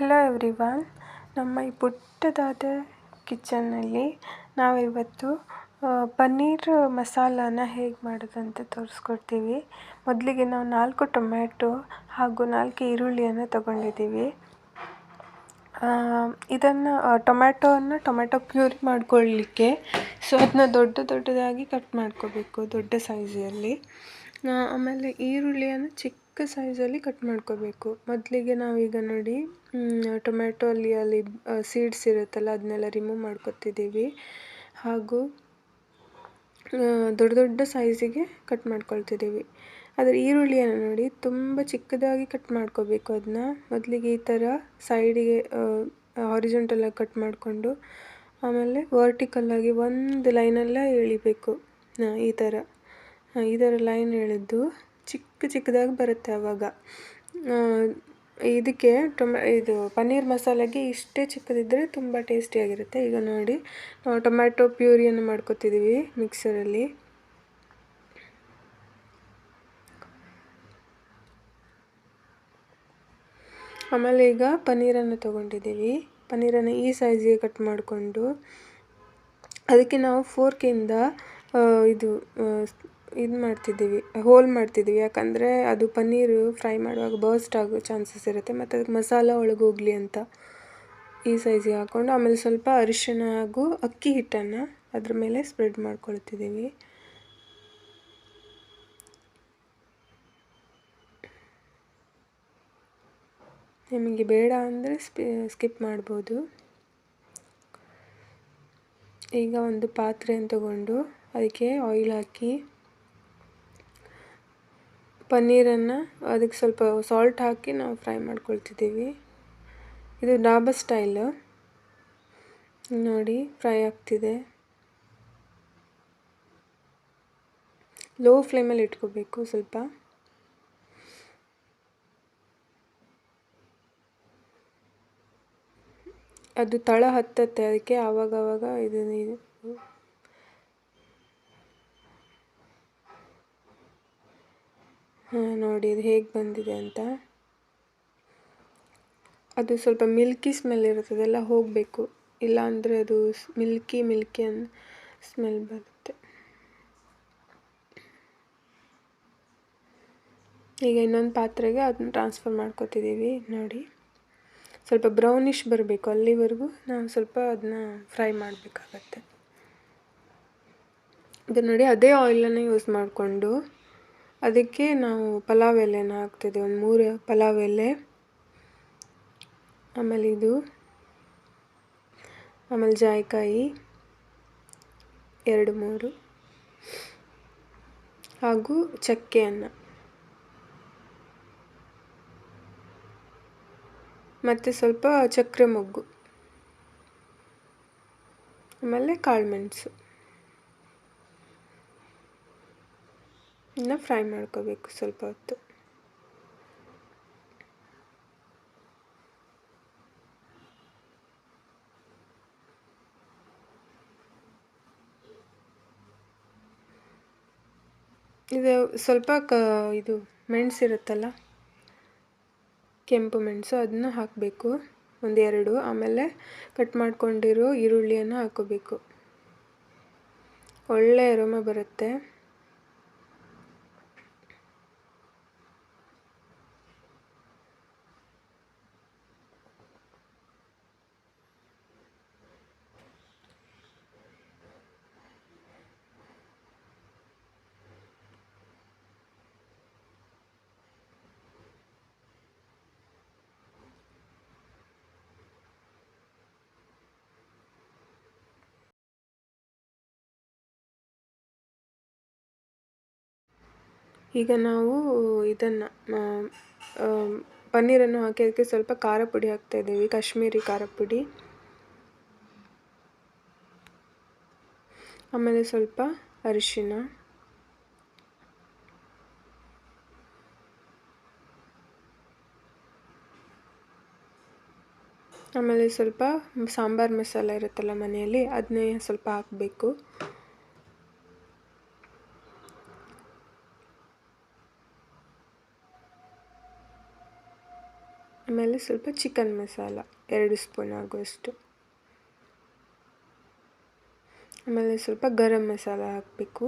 Hello everyone. ನಮ್ಮ ಈ ಪುಟ್ಟದಾದ ಕಿಚನ್ನಲ್ಲಿ ನಾವಿವತ್ತು ಪನ್ನೀರ್ ಮಸಾಲಾನ ಹೇಗೆ ಮಾಡೋದಂತ ತೋರಿಸ್ಕೊಡ್ತೀವಿ. ಮೊದಲಿಗೆ ನಾವು 4 ಟೊಮ್ಯಾಟೊ ಹಾಗೂ 4 ಈರುಳ್ಳಿಯನ್ನು ತಗೊಂಡಿದ್ದೀವಿ. ಇದನ್ನು ಟೊಮ್ಯಾಟೊ ಪ್ಯೂರಿ ಮಾಡ್ಕೊಳ್ಳಿಕ್ಕೆ ಸೊ ಅದನ್ನ ದೊಡ್ಡದಾಗಿ ಕಟ್ ಮಾಡ್ಕೋಬೇಕು, ದೊಡ್ಡ ಸೈಜಲ್ಲಿ. ಆಮೇಲೆ ಈರುಳ್ಳಿಯನ್ನು ಚಿಕ್ಕ ಸೈಜಲ್ಲಿ ಕಟ್ ಮಾಡ್ಕೋಬೇಕು. ಮೊದಲಿಗೆ ನಾವೀಗ ನೋಡಿ ಟೊಮ್ಯಾಟೊ ಅಲ್ಲಿ ಸೀಡ್ಸ್ ಇರುತ್ತಲ್ಲ ಅದನ್ನೆಲ್ಲ ರಿಮೂವ್ ಮಾಡ್ಕೊತಿದ್ದೀವಿ. ಹಾಗೂ ದೊಡ್ಡ ಸೈಜಿಗೆ ಕಟ್ ಮಾಡ್ಕೊಳ್ತಿದ್ದೀವಿ. ಆದರೆ ಈರುಳ್ಳಿಯನ್ನು ನೋಡಿ ತುಂಬ ಚಿಕ್ಕದಾಗಿ ಕಟ್ ಮಾಡ್ಕೋಬೇಕು. ಅದನ್ನ ಮೊದಲಿಗೆ ಈ ಥರ ಸೈಡಿಗೆ ಹಾರಿಜಾಂಟಲಾಗಿ ಕಟ್ ಮಾಡಿಕೊಂಡು ಆಮೇಲೆ ವರ್ಟಿಕಲ್ಲಾಗಿ ಒಂದು ಲೈನಲ್ಲೇ ಎಳಿಬೇಕು. ಈ ಥರ ಲೈನ್ ಎಳೆದು ಚಿಕ್ಕದಾಗಿ ಬರುತ್ತೆ. ಆವಾಗ ಇದಕ್ಕೆ ಇದು ಪನ್ನೀರ್ ಮಸಾಲೆಗೆ ಇಷ್ಟೇ ಚಿಕ್ಕದಿದ್ದರೆ ತುಂಬ ಟೇಸ್ಟಿಯಾಗಿರುತ್ತೆ. ಈಗ ನೋಡಿ ನಾವು ಟೊಮ್ಯಾಟೊ ಪ್ಯೂರಿಯನ್ನು ಮಾಡ್ಕೊತಿದ್ದೀವಿ ಮಿಕ್ಸರಲ್ಲಿ. ಆಮೇಲೆ ಈಗ ಪನ್ನೀರನ್ನು ತೊಗೊಂಡಿದ್ದೀವಿ. ಪನ್ನೀರನ್ನು ಈ ಸೈಜಿಗೆ ಕಟ್ ಮಾಡಿಕೊಂಡು ಅದಕ್ಕೆ ನಾವು ಫೋರ್ಕಿಂದ ಇದು ಮಾಡ್ತಿದ್ದೀವಿ, ಹೋಲ್ ಮಾಡ್ತಿದ್ದೀವಿ. ಯಾಕಂದರೆ ಅದು ಪನ್ನೀರು ಫ್ರೈ ಮಾಡುವಾಗ ಬರ್ಸ್ಟ್ ಆಗೋ ಚಾನ್ಸಸ್ ಇರುತ್ತೆ, ಮತ್ತು ಅದಕ್ಕೆ ಮಸಾಲ ಒಳಗೋಗಲಿ ಅಂತ ಈ ಸೈಜಿಗೆ ಹಾಕ್ಕೊಂಡು ಆಮೇಲೆ ಸ್ವಲ್ಪ ಅರಿಶಿಣ ಹಾಗೂ ಅಕ್ಕಿ ಹಿಟ್ಟನ್ನು ಅದ್ರ ಮೇಲೆ ಸ್ಪ್ರೆಡ್ ಮಾಡ್ಕೊಳ್ತಿದ್ದೀವಿ. ನಿಮಗೆ ಬೇಡ ಅಂದರೆ ಸ್ಕಿಪ್ ಮಾಡ್ಬೋದು. ಈಗ ಒಂದು ಪಾತ್ರೆಯನ್ನು ತಗೊಂಡು ಅದಕ್ಕೆ ಆಯಿಲ್ ಹಾಕಿ ಪನ್ನೀರನ್ನು ಅದಕ್ಕೆ ಸ್ವಲ್ಪ ಸಾಲ್ಟ್ ಹಾಕಿ ನಾವು ಫ್ರೈ ಮಾಡ್ಕೊಳ್ತಿದ್ದೀವಿ. ಇದು ಡಾಬಾ ಸ್ಟೈಲು. ನೋಡಿ ಫ್ರೈ ಆಗ್ತಿದೆ. ಲೋ ಫ್ಲೇಮಲ್ಲಿ ಇಟ್ಕೋಬೇಕು ಸ್ವಲ್ಪ. ಅದು ತಳ ಹತ್ತತ್ತೆ, ಅದಕ್ಕೆ ಆವಾಗವಾಗ ಇದು ನೋಡಿ ಇದು ಹೇಗೆ ಬಂದಿದೆ ಅಂತ. ಅದು ಸ್ವಲ್ಪ ಮಿಲ್ಕಿ ಸ್ಮೆಲ್ ಇರುತ್ತೆ, ಅದೆಲ್ಲ ಹೋಗಬೇಕು. ಇಲ್ಲಾಂದರೆ ಅದು ಮಿಲ್ಕಿ ಅನ್ನೋ ಸ್ಮೆಲ್ ಬರುತ್ತೆ. ಈಗ ಇನ್ನೊಂದು ಪಾತ್ರೆಗೆ ಅದನ್ನ ಟ್ರಾನ್ಸ್ಫರ್ ಮಾಡ್ಕೊತಿದ್ದೀವಿ. ನೋಡಿ ಸ್ವಲ್ಪ ಬ್ರೌನಿಷ್ ಬರಬೇಕು, ಅಲ್ಲಿವರೆಗೂ ನಾವು ಸ್ವಲ್ಪ ಅದನ್ನ ಫ್ರೈ ಮಾಡಬೇಕಾಗತ್ತೆ. ಇದು ನೋಡಿ ಅದೇ ಆಯಿಲನ್ನು ಯೂಸ್ ಮಾಡಿಕೊಂಡು ಅದಕ್ಕೆ ನಾವು ಪಲಾವ್ ಎಲೆನ ಹಾಕ್ತಿದ್ದೀವಿ. ಒಂದು 3 ಪಲಾವ್ ಎಲೆ, ಆಮೇಲೆ ಜಾಯಿಕಾಯಿ 2-3 ಹಾಗೂ ಚಕ್ಕೆಯನ್ನು, ಮತ್ತು ಸ್ವಲ್ಪ ಚಕ್ರೆ ಮೊಗ್ಗು, ಆಮೇಲೆ ಕಾಳುಮೆಣಸು ಇನ್ನು ಫ್ರೈ ಮಾಡ್ಕೋಬೇಕು ಸ್ವಲ್ಪ ಹೊತ್ತು. ಇದು ಸ್ವಲ್ಪ ಇದು ಮೆಣಸಿರುತ್ತಲ್ಲ, ಕೆಂಪು ಮೆಣಸು, ಅದನ್ನು ಹಾಕಬೇಕು 1-2. ಆಮೇಲೆ ಕಟ್ ಮಾಡ್ಕೊಂಡಿರೋ ಈರುಳ್ಳಿಯನ್ನು ಹಾಕೋಬೇಕು. ಒಳ್ಳೆ ಅರೋಮ ಬರುತ್ತೆ. ಈಗ ನಾವು ಇದನ್ನು ಪನ್ನೀರನ್ನು ಹಾಕಿ ಅದಕ್ಕೆ ಸ್ವಲ್ಪ ಖಾರ ಪುಡಿ ಹಾಕ್ತಾಯಿದ್ದೀವಿ, ಕಾಶ್ಮೀರಿ ಖಾರ ಪುಡಿ. ಆಮೇಲೆ ಸ್ವಲ್ಪ ಅರಿಶಿಣ, ಆಮೇಲೆ ಸ್ವಲ್ಪ ಸಾಂಬಾರು ಮಸಾಲ ಇರುತ್ತಲ್ಲ ಮನೆಯಲ್ಲಿ, ಅದನ್ನೇ ಸ್ವಲ್ಪ ಹಾಕಬೇಕು. ಆಮೇಲೆ ಆಮೇಲೆ ಸ್ವಲ್ಪ ಚಿಕನ್ ಮಸಾಲ 2 ಸ್ಪೂನ್ ಆಗುವಷ್ಟು, ಆಮೇಲೆ ಸ್ವಲ್ಪ ಗರಂ ಮಸಾಲ ಹಾಕಬೇಕು.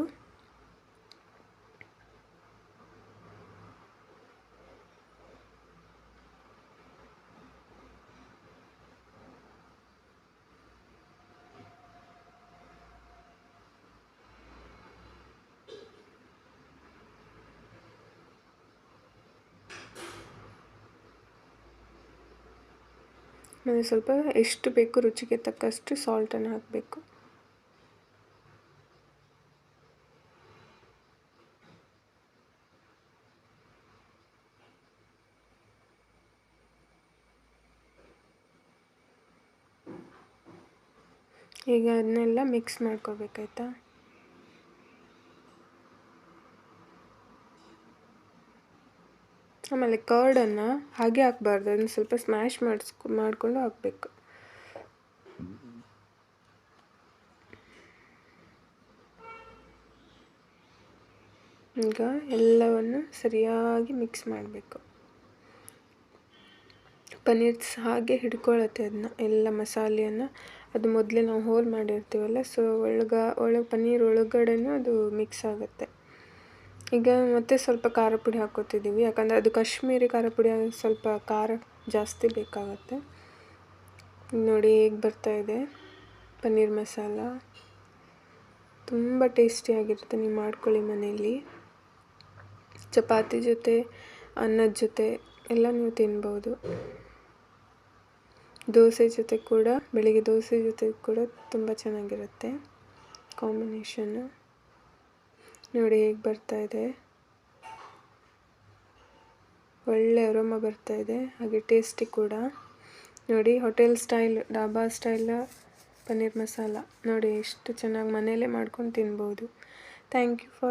ಆಮೇಲೆ ಸ್ವಲ್ಪ ಎಷ್ಟು ಬೇಕು ರುಚಿಗೆ ತಕ್ಕಷ್ಟು ಸಾಲ್ಟನ್ನು ಹಾಕಬೇಕು. ಈಗ ಅದನ್ನೆಲ್ಲ ಮಿಕ್ಸ್ ಮಾಡ್ಕೋಬೇಕಾಯ್ತಾ. ಆಮೇಲೆ ಕರ್ಡನ್ನು ಹಾಗೆ ಹಾಕಬಾರ್ದು, ಅದನ್ನು ಸ್ವಲ್ಪ ಸ್ಮ್ಯಾಶ್ ಮಾಡಿಕೊಂಡು ಹಾಕಬೇಕು. ಈಗ ಎಲ್ಲವನ್ನು ಸರಿಯಾಗಿ ಮಿಕ್ಸ್ ಮಾಡಬೇಕು. ಪನ್ನೀರ್ ಹಾಗೆ ಹಿಡ್ಕೊಳ್ಳುತ್ತೆ ಅದನ್ನ ಎಲ್ಲ ಮಸಾಲೆಯನ್ನು, ಅದು ಮೊದಲೇ ನಾವು ಹೋಲ್ ಮಾಡಿರ್ತೀವಲ್ಲ, ಸೊ ಒಳಗೆ ಪನ್ನೀರ್ ಒಳಗಡೆನೂ ಅದು ಮಿಕ್ಸ್ ಆಗುತ್ತೆ. ಈಗ ಮತ್ತೆ ಸ್ವಲ್ಪ ಖಾರ ಪುಡಿ ಹಾಕ್ಕೋತಿದ್ದೀವಿ, ಯಾಕಂದರೆ ಅದು ಕಾಶ್ಮೀರಿ ಖಾರ ಪುಡಿ ಸ್ವಲ್ಪ ಖಾರ ಜಾಸ್ತಿ ಬೇಕಾಗುತ್ತೆ. ನೋಡಿ ಹೇಗೆ ಬರ್ತಾಯಿದೆ ಪನ್ನೀರ್ ಮಸಾಲ, ತುಂಬ ಟೇಸ್ಟಿಯಾಗಿರುತ್ತೆ. ನೀವು ಮಾಡ್ಕೊಳ್ಳಿ ಮನೆಯಲ್ಲಿ, ಚಪಾತಿ ಜೊತೆ ಅನ್ನದ ಜೊತೆ ಎಲ್ಲ ನೀವು ತಿನ್ಬೋದು. ದೋಸೆ ಜೊತೆ ಕೂಡ, ಬೆಳಿಗ್ಗೆ ದೋಸೆ ಜೊತೆ ಕೂಡ ತುಂಬ ಚೆನ್ನಾಗಿರುತ್ತೆ ಕಾಂಬಿನೇಷನ್ನು. ನೋಡಿ ಹೇಗೆ ಬರ್ತಾಯಿದೆ, ಒಳ್ಳೆ ಅರೋಮ ಬರ್ತಾಯಿದೆ, ಹಾಗೆ ಟೇಸ್ಟಿ ಕೂಡ. ನೋಡಿ hotel style, dhaba style paneer masala ನೋಡಿ ಎಷ್ಟು ಚೆನ್ನಾಗಿ ಮನೆಯಲ್ಲೇ ಮಾಡ್ಕೊಂಡು ತಿನ್ಬೋದು. Thank you for